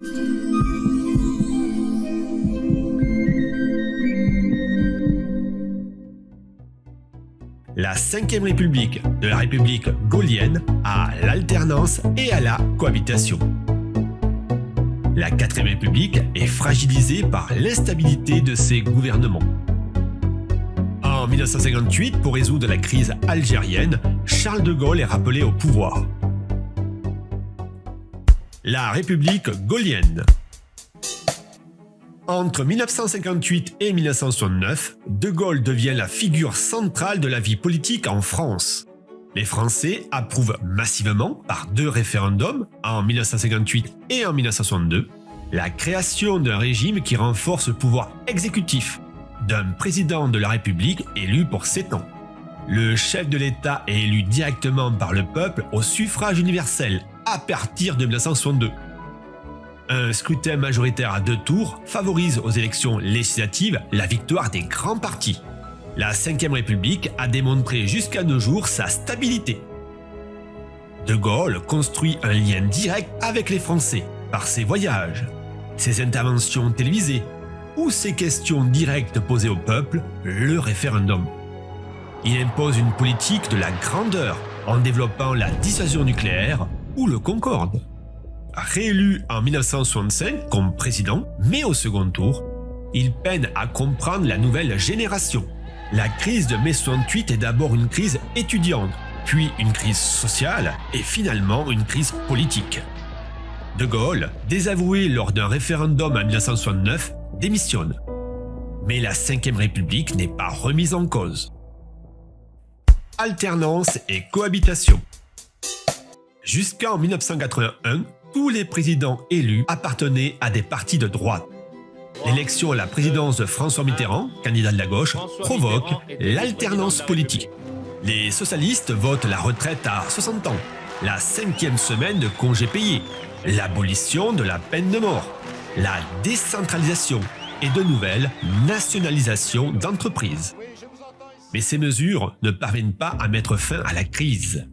La Ve République de la République gaulienne à l'alternance et à la cohabitation. La Quatrième République est fragilisée par l'instabilité de ses gouvernements. En 1958, pour résoudre la crise algérienne, Charles de Gaulle est rappelé au pouvoir. La République gaulienne. Entre 1958 et 1969, De Gaulle devient la figure centrale de la vie politique en France. Les Français approuvent massivement, par 2 référendums, en 1958 et en 1962, la création d'un régime qui renforce le pouvoir exécutif, d'un président de la République élu pour 7 ans. Le chef de l'État est élu directement par le peuple au suffrage universel à partir de 1962. Un scrutin majoritaire à 2 tours favorise aux élections législatives la victoire des grands partis. La Ve République a démontré jusqu'à nos jours sa stabilité. De Gaulle construit un lien direct avec les Français par ses voyages, ses interventions télévisées ou ses questions directes posées au peuple, le référendum. Il impose une politique de la grandeur en développant la dissuasion nucléaire ou le Concorde. Réélu en 1965 comme président, mais au second tour, il peine à comprendre la nouvelle génération. La crise de mai 68 est d'abord une crise étudiante, puis une crise sociale et finalement une crise politique. De Gaulle, désavoué lors d'un référendum en 1969, démissionne. Mais la Ve République n'est pas remise en cause. Alternance et cohabitation. Jusqu'en 1981, tous les présidents élus appartenaient à des partis de droite. L'élection à la présidence de François Mitterrand, candidat de la gauche, provoque l'alternance politique. Les socialistes votent la retraite à 60 ans, la 5e semaine de congés payés, l'abolition de la peine de mort, la décentralisation et de nouvelles nationalisations d'entreprises. Mais ces mesures ne parviennent pas à mettre fin à la crise.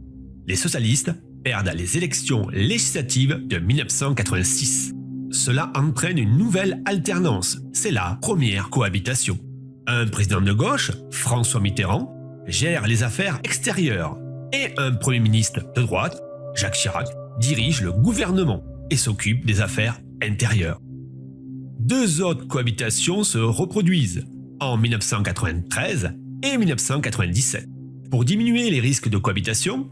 Les socialistes perdent les élections législatives de 1986. Cela entraîne une nouvelle alternance, c'est la première cohabitation. Un président de gauche, François Mitterrand, gère les affaires extérieures et un premier ministre de droite, Jacques Chirac, dirige le gouvernement et s'occupe des affaires intérieures. 2 autres cohabitations se reproduisent en 1993 et 1997. Pour diminuer les risques de cohabitation,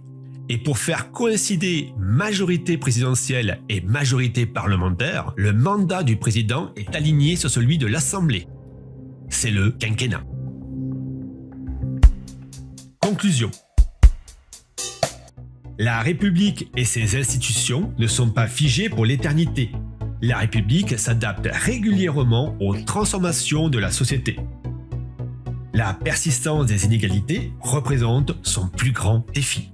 et pour faire coïncider majorité présidentielle et majorité parlementaire, le mandat du président est aligné sur celui de l'Assemblée. C'est le quinquennat. Conclusion. La République et ses institutions ne sont pas figées pour l'éternité. La République s'adapte régulièrement aux transformations de la société. La persistance des inégalités représente son plus grand défi.